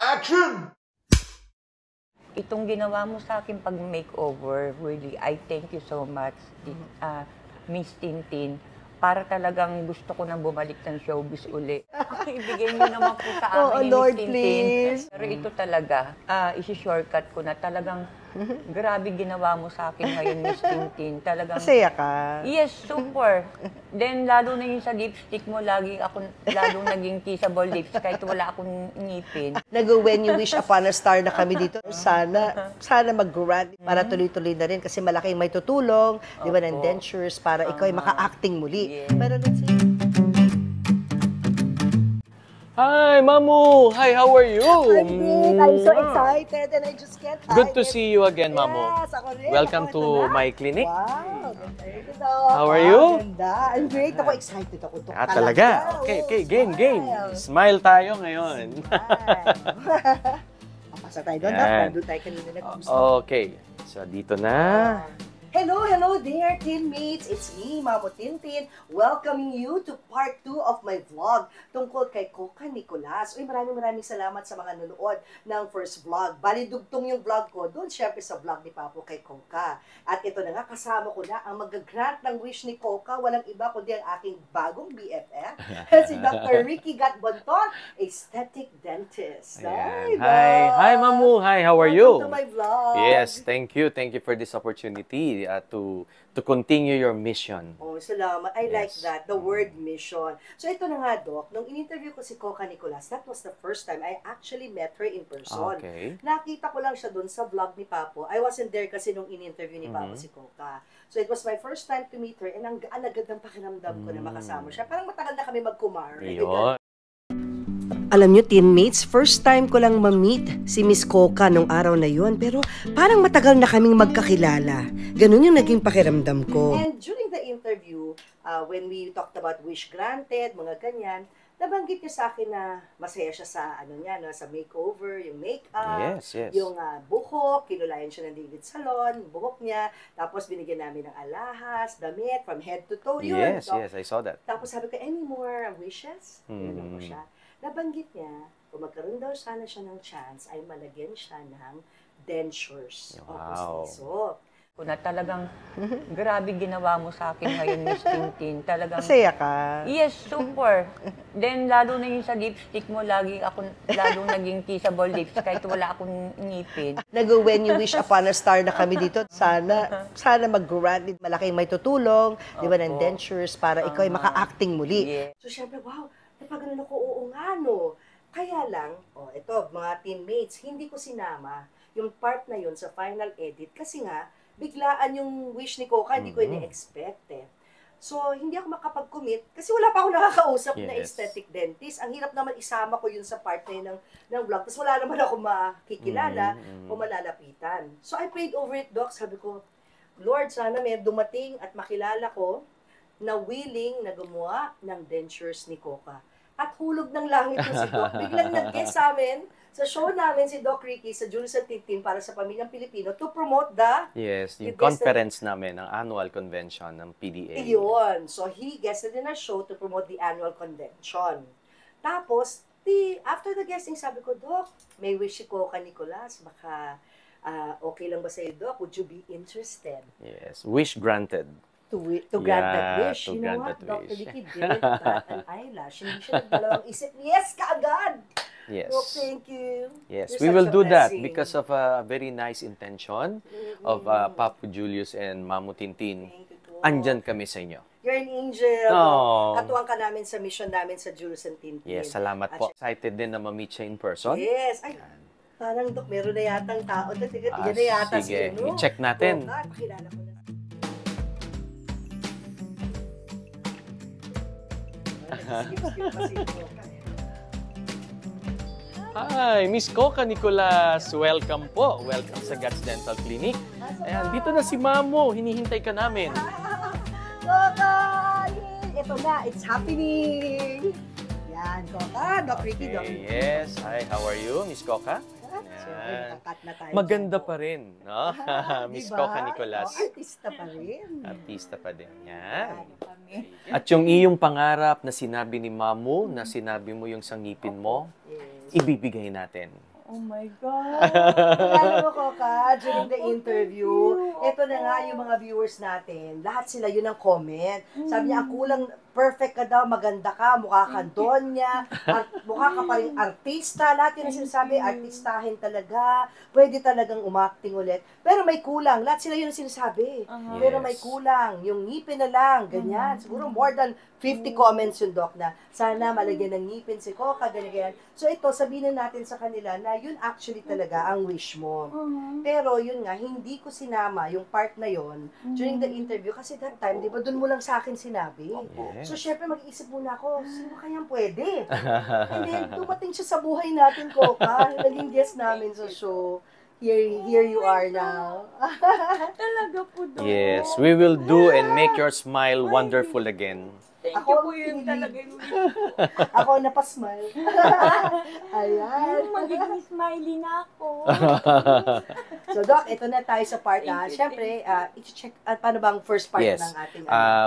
Action! Itong ginawa mo sa akin pag makeover, really, I thank you so much, Miss Tintin. Para talagang gusto ko nang bumalik ng showbiz uli. Ibigay niyo naman po sa akin, Lord, Miss Tintin. please. Pero ito talaga, isi-shortcut ko na talagang grabe ginawa mo sa akin ngayon, Miss Tintin. Talagang, Masaya ka. yes, super. Then, lalo na yung sa lipstick mo, laging naging kissable lips kahit wala akong ngipin. When you wish upon a star na kami dito, sana mag-grant para tuloy-tuloy na rin kasi malaking may tutulong, di ba, ng dentures para ikaw ay maka-acting muli. Yes. Pero let's see. Hi, Mamu! Hi, how are you? I'm great. I'm so excited and I just can't hide Good to it. see you again, Mamu. Yes, ako rin. Welcome Ako, to ito na. my clinic. Wow, ganda. How are you? Ganda. I'm great. Ako excited ako. Talaga? Okay, game. Smile tayo ngayon. Papasa tayo doon. Yan. Doon tayo kanina nag-gusto. Okay, so dito na. Hello there, teammates! It's me, Mamo Tintin, welcoming you to part 2 of my vlog tungkol kay Coca Nicolas. Uy, maraming salamat sa mga nanonood ng first vlog. Bali, dugtong yung vlog ko doon, syempre sa vlog ni Papo kay Coca. At ito na nga, kasama ko na ang mag-grant ng wish ni Coca. Walang iba kundi ang aking bagong BFF, si Dr. Ricky Gatbonton, aesthetic dentist. Ayan. Hi, Mamu. Hi, how are you? Welcome to my vlog. Yes, thank you. Thank you for this opportunity to continue your mission. Oh, salamat. I like Yes. that, the word mission. So ito na nga, Doc, nung in-interview ko si Coca Nicolas, that was the first time I actually met her in person. Okay. Nakita ko lang siya doon sa vlog ni Papo. I wasn't there kasi nung in-interview ni Papo si Coca. So it was my first time to meet her and ang agad ng pakiramdam ko na makasama siya. Parang matagal na kami mag-kumar. Yun. Alam nyo, teammates, first time ko lang ma-meet si Miss Coca nung araw na yun, pero parang matagal na kaming magkakilala. Ganun yung naging pakiramdam ko. And during the interview, when we talked about wish granted, mga ganyan, nabanggit niya sa akin na masaya siya sa sa makeover, yung makeup, Yes. yung buhok, kinulayan siya ng David Salon, buhok niya, tapos binigyan namin ng alahas, damit, from head to toe, yun. Yes, I saw that. Tapos sabi ko, any more wishes? Tinanong ko siya. Nabanggit niya, kung magkaroon daw sana siya ng chance, ay malagyan siya ng dentures. Wow. Na talagang grabe ginawa mo sa akin ngayon, Miss Tintin. Talagang, Masaya ka. yes, super. Then, lalo na yung sa lipstick mo, lalong naging kissable lips kahit wala akong ngipin. When you wish upon a star na kami dito, sana mag-grant, malaking may tutulong, di ba, ng dentures para ikaw ay maka-acting muli. Yeah. So, syempre, wow, napagano'n ako, oo nga, no. Kaya lang, ito, mga teammates, hindi ko sinama yung part na yun sa final edit kasi nga, biglaan yung wish ni Coca, hindi ko ini-expect eh. So, hindi ako makapag-commit kasi wala pa ako nakakausap na aesthetic dentist. Ang hirap naman isama ko yun sa part na yun ng vlog. Tapos wala naman ako makikilala o malalapitan. So, I prayed over it, Doc. Sabi ko, Lord, sana may dumating at makilala ko na willing na gumawa ng dentures ni Coca. At hulog ng langit ko si Doc. Biglang nag-guest sa amin, sa show namin si Doc Ricky sa Julius at Tintin para sa Pamilyang Pilipino to promote yung conference namin, ang annual convention ng PDA. Iyon. So, he guested in our show to promote the annual convention. Tapos, after the guesting, sabi ko, Doc, may wish si Coca Nicolas. Baka, okay lang ba sa'yo, Doc? Would you be interested? Yes, wish granted. To grant that wish. To You know grant what? that Dr. wish. Ricky didn't bat an eyelash. Hindi siya nagdalawang isip. Yes, kaagad! Yes. Doc, thank you. Yes, You're we such will a do that blessing. because of a very nice intention of Papu Julius and Mamu Tintin. Thank you po. Andyan kami sa inyo. You're an angel. Oh. Katuwang ka namin sa mission namin sa Julius and Tintin. Yes, salamat po. Excited din na ma-meet siya in person. Yes. Ay, parang, Dok, meron na yatang tao. Yan na yata sige, si ano. i-check natin. Coca, pakilala ko na. Skip pa si Coca. Hi, Miss Coca Nicolas. Welcome po. Welcome sa Guts Dental Clinic. Ayan, dito na si Mamo. Hinihintay ka namin. Coca! Ito na, it's happening! Yan, Coca. Doc Ricky, Doc Ricky. Yes. Hi, how are you, Miss Coca? Siyempre, nakakat na tayo. Maganda dyan, pa rin, no? Miss diba? Coca Nicolas. Artista pa rin. Artista pa din. Yan. Kami. At yung iyong pangarap na sinabi ni Mamu, na sinabi mo yung sangipin mo, Yes. ibibigay natin. Oh my God. Alam mo ko ka, during the interview, ito na nga yung mga viewers natin. Lahat sila yun ang comment. Sabi niya, ang kulang, perfect ka daw, maganda ka, mukha ka Donya, mukha ka pa rin artista. Lahat yun ang sinasabi, artistahin talaga, pwede talagang umakting ulit. Pero may kulang, lahat sila yun ang sinasabi. Pero may kulang, yung ngipin na lang, ganyan. Siguro more than 50 comments yung Doc na, sana malagyan ng ngipin si Coca, ganyan. So ito, sabihin na natin sa kanila na yun actually talaga ang wish mo. Pero yun nga, hindi ko sinama yung part na yun during the interview kasi that time, di ba, dun mo lang sa akin sinabi. So syempre mag-iisip muna ako, sino kayang pwede? And then dumating siya sa buhay natin, Coca, naging guest namin sa show. Here you are now. Talaga po doon. Yes, we will do and make your smile wonderful again. Thank Ako you ang po yun pinili. talaga yung Ako napasmile. Ayan. magiging smiley na ako. So Doc, ito na tayo sa part na, syempre, i-check, paano bang first part Yes. ng ating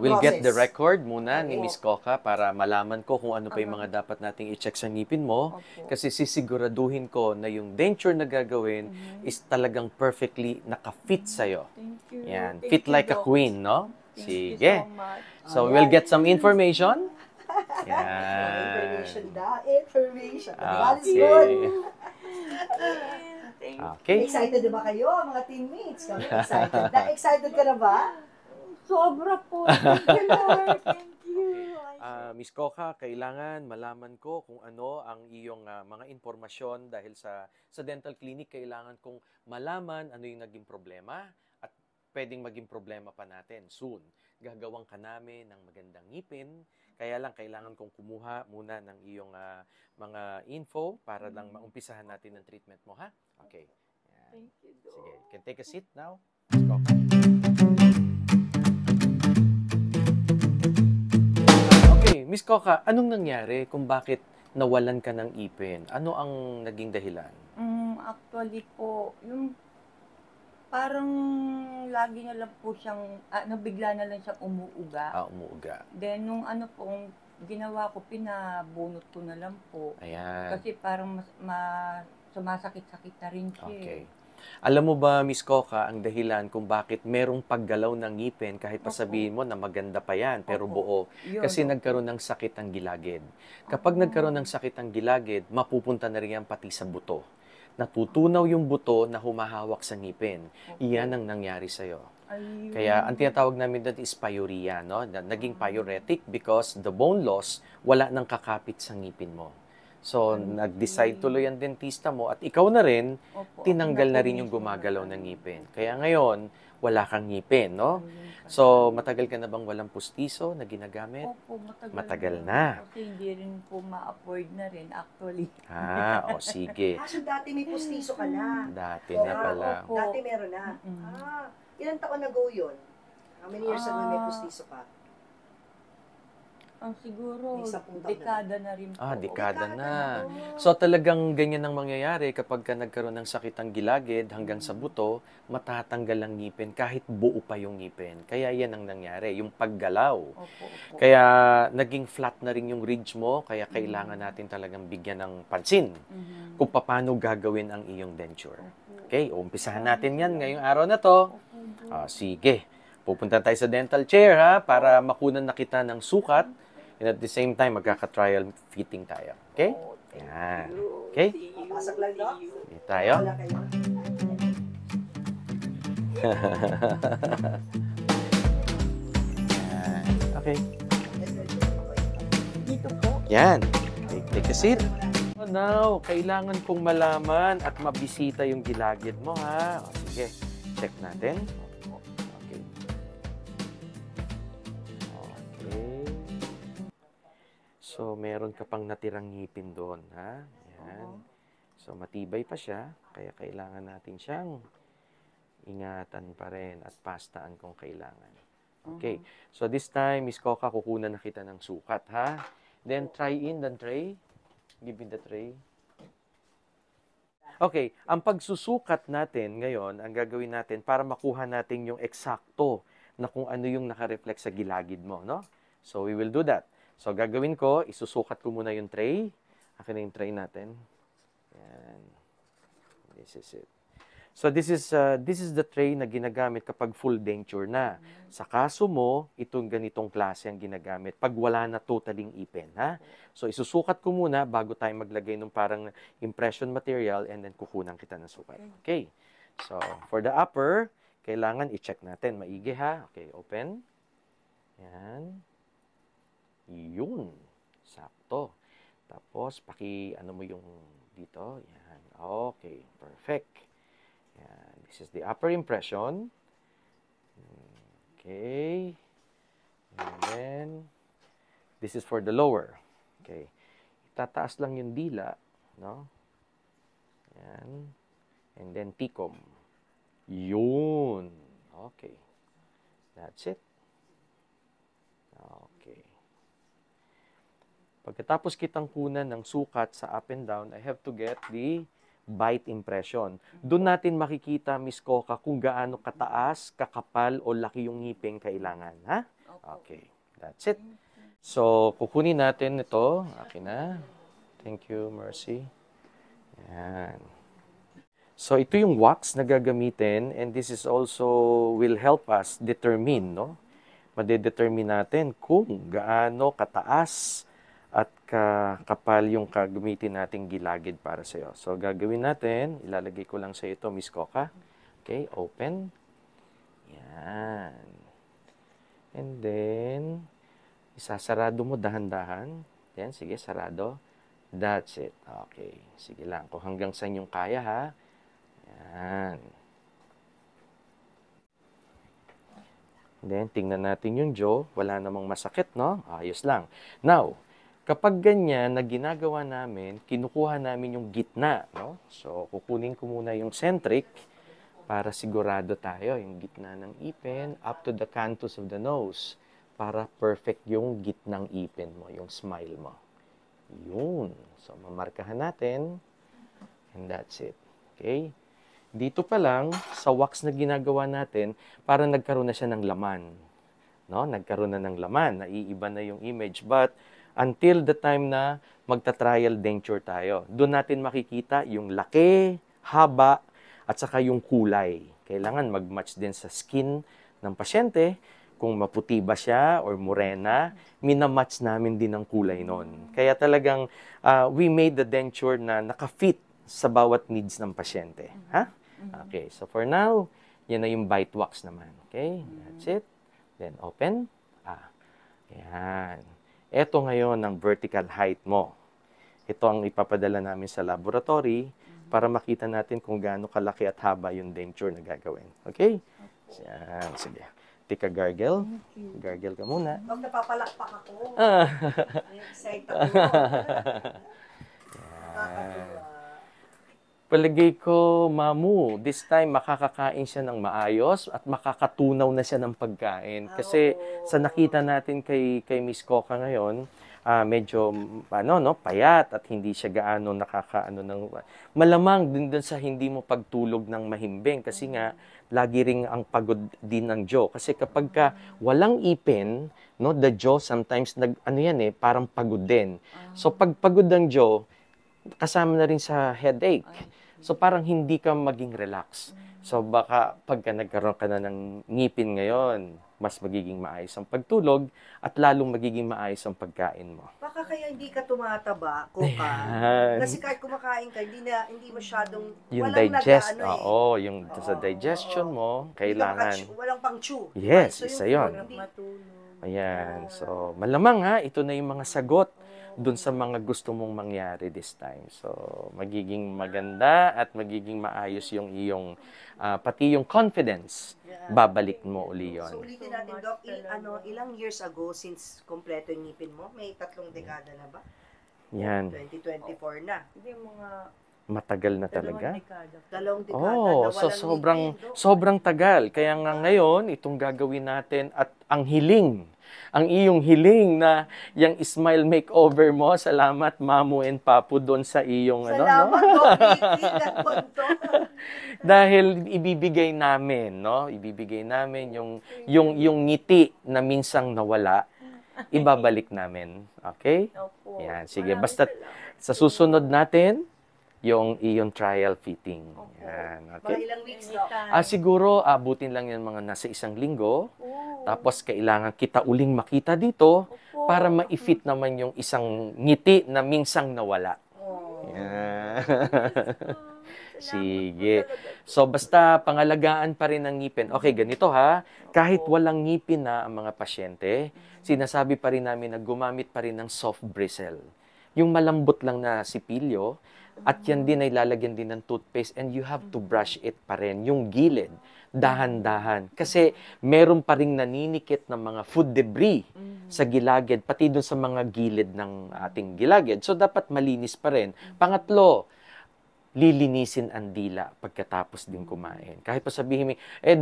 We'll get the process? record muna ni Oo. Miss Coca para malaman ko kung ano pa yung mga dapat nating i-check sa ngipin mo. Opo. Kasi sisiguraduhin ko na yung denture na gagawin is talagang perfectly naka-fit sa'yo. Thank you. Yan, Thank fit you, like a Doc. queen, no? Thank Sige. you so much. So, we'll get some information. Oh, Yan. information da, information. Ah, That is okay. good. Thank you. Okay. Excited na ba kayo, mga teammates? Kami excited. Excited ka na ba? Sobra po. Thank you, Lord. Thank you. Miss Coca, kailangan malaman ko kung ano ang iyong mga impormasyon dahil sa dental clinic, kailangan kong malaman ano yung naging problema at pwedeng maging problema pa natin soon. Gagawang ka namin ng magandang ngipin, kaya lang kailangan kong kumuha muna ng iyong mga info para lang maumpisahan natin ang treatment mo, ha? Okay. Yan. Thank you, Doc. Sige, you can take a seat now. Miss Coca. Okay, Miss Coca, anong nangyari kung bakit nawalan ka ng ipin? Ano ang naging dahilan? Actually po, yung parang lagi na lang po siyang, nabigla na lang siyang umuuga. Umuuga. Then, nung ano pong ginawa ko, pinabunot ko na lang po. Ayan. Kasi parang sumasakit-sakit na rin siya. Okay. Alam mo ba, Miss Coca, ang dahilan kung bakit merong paggalaw ng ngipin kahit pa sabihin mo na maganda pa yan, pero Opo. buo? Yun, Kasi opo. nagkaroon ng sakit ang gilagid. Kapag nagkaroon ng sakit ang gilagid, mapupunta na rin yan pati sa buto. Natutunaw yung buto na humahawak sa ngipin. Iyan ang nangyari sa'yo. Ayun. Kaya ang tinatawag namin doon is pyuria, no? Naging pyuretic because the bone loss, wala nang kakapit sa ngipin mo. So, nag-decide tuloy ang dentista mo at ikaw na rin, Opo, tinanggal ako na rin mismo yung gumagalaw na- ng ngipin. Kaya ngayon, wala kang ngipin, no? Ayun pala. So, matagal ka na bang walang pustiso na ginagamit? Opo, matagal, Matagal na. Kasi hindi rin po ma-afford na rin actually. Sige. So dati may pustiso ka na. Dati na pala. Opo. Dati meron na. Ilang taon ago yun? How many years ago may pustiso ka? Ang siguro, May 10 taon na. dekada na rin po. Dekada na. Oo. So talagang ganyan ang mangyayari kapag ka nagkaroon ng sakit ang gilagid hanggang sa buto, matatanggal ang ngipin kahit buo pa yung ngipin. Kaya yan ang nangyari, yung paggalaw. Opo, opo. Kaya naging flat na rin yung ridge mo, kaya kailangan natin talagang bigyan ng pansin kung paano gagawin ang iyong denture. Okay, umpisahan natin yan ngayong araw na to. Sige, pupunta tayo sa dental chair ha, para makunan na kita ng sukat. And at the same time, magkaka-trial fitting tayo. Okay? Yan. Okay? Pasok lang, Doc. Sige tayo. Wala kayo. Yan. Okay. Dito po. Yan. Take a seat. So now, kailangan kong malaman at mabisita yung gilagid mo, ha? Sige, check natin. Okay. Okay. So, meron ka pang natirang ngipin doon, ha? Yan. So, matibay pa siya, kaya kailangan natin siyang ingatan pa rin at pastaan kung kailangan. Okay. So, this time, Miss Coca, kukunan na kita ng sukat, ha? Then, try in the tray. Give me the tray. Okay, ang pagsusukat natin ngayon, ang gagawin natin para makuha natin yung eksakto na kung ano yung naka-reflect sa gilagid mo, no? So, we will do that. So, gagawin ko, isusukat ko muna yung tray. Akin na yung tray natin. Yan. This is it. So this is the tray na ginagamit kapag full denture na. Sa kaso mo, itong ganitong klase ang ginagamit pag wala na totaling ipin, ha? So isusukat ko muna bago tayo maglagay ng parang impression material and then kukunan kita ng sukat. Okay. So for the upper, kailangan i-check natin maigi, ha? Okay, open. Yan. Yun. Sakto. Tapos ano mo yung dito. Yan. Okay, perfect. Yan. This is the upper impression. Okay. And then, this is for the lower. Okay. Itataas lang yung dila, no? Yan. And then, tikom. Yun. Okay. That's it. Okay. Pagkatapos kitang kunan ng sukat sa up and down, I have to get the bite impression. Doon natin makikita, Miss Coca, kung gaano kataas, kakapal, o laki yung ngipin kailangan. Ha? Okay. That's it. So, kukunin natin ito. Akin na. Thank you, Mercy. Yan. So, ito yung wax na gagamitin, and this is also will help us determine, no? Madedetermine natin kung gaano kataas at kapal yung gagamitin nating gilagid para sa'yo. So, gagawin natin, ilalagay ko lang sa ito, Miss Coca. Okay, open. Yan. And then, isasarado mo dahan-dahan. Yan, sige, sarado. That's it. Okay, sige lang. Kung hanggang saan yung kaya, ha? Yan. Then, tingnan natin yung jaw. Wala namang masakit, no? Ayos lang. Now, kapag ganyan na ginagawa namin, kinukuha namin yung gitna, no? So, kukunin ko muna yung centric para sigurado tayo, yung gitna ng ipin up to the canthus of the nose para perfect yung gitnang ipin mo, yung smile mo. Yun. So, mamarkahan natin and that's it. Okay? Dito pa lang, sa wax na ginagawa natin, para nagkaroon na siya ng laman. No? Nagkaroon na ng laman, naiiba na yung image. But, until the time na magta-trial denture tayo. Doon natin makikita yung laki, haba, at saka yung kulay. Kailangan mag-match din sa skin ng pasyente. Kung maputi ba siya or morena, minamatch namin din ang kulay nun. Kaya talagang we made the denture na naka-fit sa bawat needs ng pasyente. Ha? Okay, so for now, yan na yung bite wax naman. Okay, that's it. Then open. Yan. Ito ngayon ang vertical height mo. Ito ang ipapadala namin sa laboratory para makita natin kung gaano kalaki at haba yung denture na gagawin. Okay? Yan. Sige. Tika gargle. Gargle ka muna. Huwag napapalakpak ako. Excited ako. Yan. Palagay ko, Mamu, this time makakakain siya ng maayos at makakatunaw na siya ng pagkain. Kasi sa nakita natin kay Miss Coca ngayon, medyo payat at hindi siya gaano malamang din dun sa hindi mo pagtulog ng mahimbing kasi nga lagi ring ang pagod din ng jaw. Kasi kapag walang ipin, no, the jaw sometimes parang pagod din. So pag pagod ang jaw, kasama na rin sa headache. So, parang hindi ka maging relax. So, baka pagka nagkaroon ka na ng ngipin ngayon, mas magiging maayos ang pagtulog at lalong magiging maayos ang pagkain mo. Baka kaya hindi ka tumataba, Coca. Kasi kahit kumakain ka, hindi masyadong, yung walang digest, nag-ano yung sa digestion mo, kailangan. Walang pang-chew. Yes, So, isa yun. Ayan. So, malamang ito na yung mga sagot dun sa mga gusto mong mangyari this time. So, magiging maganda at magiging maayos yung iyong, pati yung confidence, babalik mo uli yun. So, ulitin natin, Doc, ilang years ago since kompleto yung ngipin mo? May 3 dekada na ba? Yan. 2024 na. Hindi mga Matagal na talaga. 2 dekada na so walang ngipin, Doc. sobrang tagal. Kaya nga ngayon, itong gagawin natin at ang iyong hiling na yung smile makeover mo. Salamat, Mamu and Papu, doon sa iyong Salamat, Doc. Dahil ibibigay namin, no? Ibibigay namin yung ngiti na minsang nawala, ibabalik namin. Okay? Opo. Yan, sige. Basta sa susunod natin, yung iyong trial fitting. Yan, Mga okay? ilang weeks, Doc? Siguro, abutin lang yan mga nasa 1 linggo. Oh. Tapos, kailangan kita uling makita dito para ma-fit naman yung isang ngiti na minsang nawala. Oh. Yan. Sige. So, basta pangalagaan pa rin ang ngipin. Okay, ganito ha. Kahit walang ngipin na ang mga pasyente, sinasabi pa rin namin na gumamit pa rin ng soft bristle. Yung malambot lang na sipilyo, at yan din ay lalagyan din ng toothpaste and you have to brush it pa rin. Yung gilid, dahan-dahan. Kasi meron pa rin naninikit ng mga food debris sa gilagid, pati dun sa mga gilid ng ating gilagid. So, dapat malinis pa rin. Pangatlo, lilinisin ang dila pagkatapos din kumain. Kahit pa sabihin mo,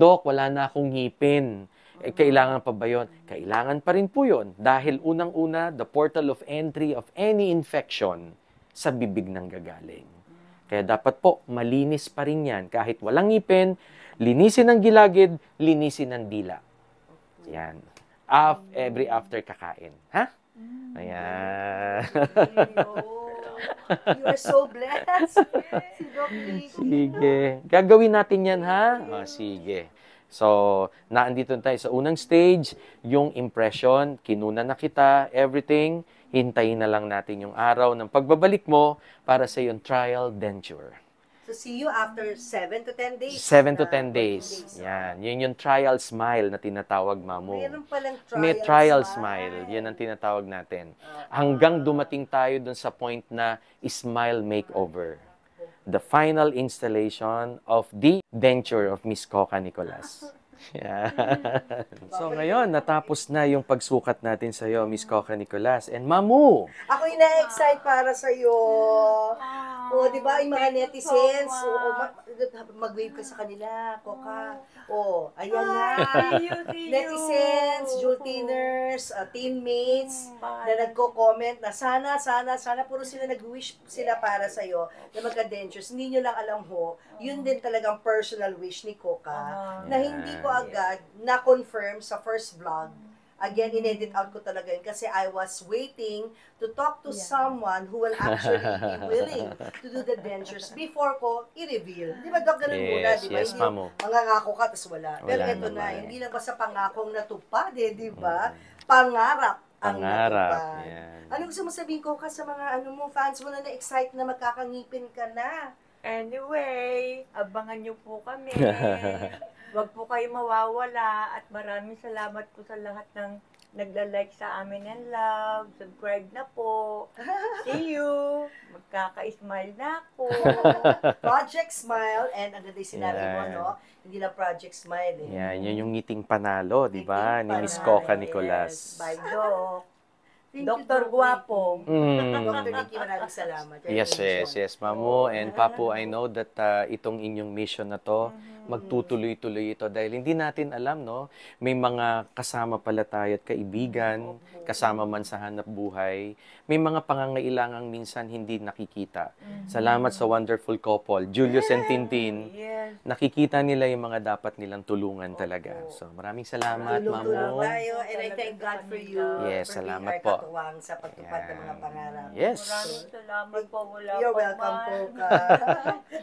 Doc, wala na akong ngipin. Kailangan pa ba yun? Kailangan pa rin po yun. Dahil unang-una, the portal of entry of any infection sa bibig ng gagaling. Kaya dapat po, malinis pa rin yan. Kahit walang ngipin, linisin ang gilagid, linisin ang dila. Yan. Every after kakain. Ha? Ayan. You are so blessed. Si Doc Ricky. Sige. Gagawin natin yan, ha? Sige. So, naandito tayo sa unang stage, yung impression, kinuna na kita, everything, hintayin na lang natin yung araw ng pagbabalik mo para sa yung trial denture. So, see you after 7 to 10 days. 7 to 10 days. Yan. Yun yung trial smile na tinatawag, Mamu. Meron palang trial May trial smile. Yan ang tinatawag natin. Hanggang dumating tayo dun sa point na smile makeover. The final installation of the denture of Miss Coca Nicolas. Yan. So ngayon, natapos na yung pagsukat natin sa iyo, Miss Coca Nicolas. And Mamu! Ako ina-excite para sa iyo. O, di ba, yung mga netizens, mag-wave ka sa kanila, Coca. O, ayan na. Netizens, Jultiners, teammates, na nagko-comment na sana, puro sila nag-wish sila para sa iyo na magka-dentures. Hindi nyo lang alam ho, yun din talagang personal wish ni Coca, na hindi ko agad na-confirm sa first vlog. Again, in-edit out ko talaga yun kasi I was waiting to talk to someone who will actually be willing to do the dentures before ko i-reveal. Di ba, Doc, ganun muna? Di ba? Yes, Hindi Mamu. mangangako ka, tapos wala. Pero ito na, hindi lang basta pangakong natupad di ba? Pangarap ang natupad. Yan. Ano gusto mo sabihin ko sa mga fans mo na na-excite na magkakangipin ka na? Anyway, abangan niyo po kami. Huwag po kayo mawawala at maraming salamat po sa lahat ng nagla-like sa amin and love. Subscribe na po. See you. Magkaka-smile na ako. Project Smile, and ang ganda yung sinabi mo, no? Hindi lang Project Smile, eh. Yan, yun yung ngiting panalo, di ba? Ni Miss Coca Nicolas. Yes, by Doc. Dr. Guapo. Dr. Ricky, maraming salamat. Yes, Mamu. And Papu, I know that itong inyong mission na to, magtutuloy-tuloy ito dahil hindi natin alam, no? May mga kasama pala tayo at kaibigan, kasama man sa hanap buhay. May mga pangangailangang minsan hindi nakikita. Salamat sa wonderful couple, Julius and Tintin. Yes. Nakikita nila yung mga dapat nilang tulungan talaga. So, maraming salamat, Tulong-tulong Mamu. tayo, and I thank God for you. Yes, for salamat being po. our katuwang sa pagtupad ng mga pangarap. Yes. Maraming salamat po. Wala You're po welcome, man. Coca.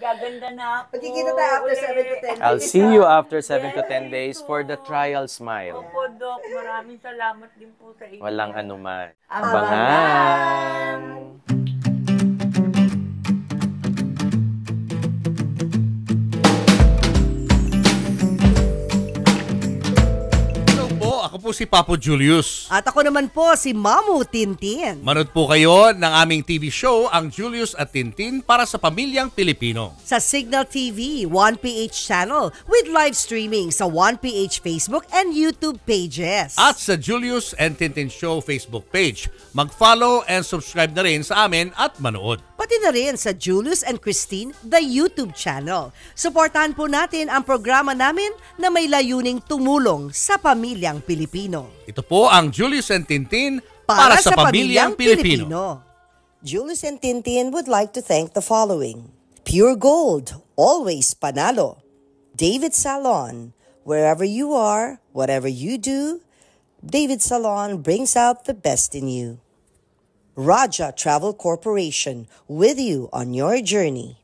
Gaganda na ako. Pagkikita tayo after 7 to 10 days. I'll see you after 7 to 10 days for the trial smile. Opo, Doc. Maraming salamat din po sa inyo. Walang anuman. Abangan! Ako po si Papo Julius. At ako naman po si Mamu Tintin. Manood po kayo ng aming TV show, ang Julius at Tintin para sa pamilyang Pilipino. Sa Signal TV, 1PH channel with live streaming sa 1PH Facebook and YouTube pages. At sa Julius and Tintin Show Facebook page. Mag-follow and subscribe na rin sa amin at manood. Pati na rin sa Julius and Christine, the YouTube channel. Suportahan po natin ang programa namin na may layuning tumulong sa pamilyang Pilipino. Ito po ang Julius and Tintin para sa pamilyang Pilipino. Julius and Tintin would like to thank the following. Pure Gold, always panalo. David Salon, wherever you are, whatever you do, David Salon brings out the best in you. Raja Travel Corporation, with you on your journey.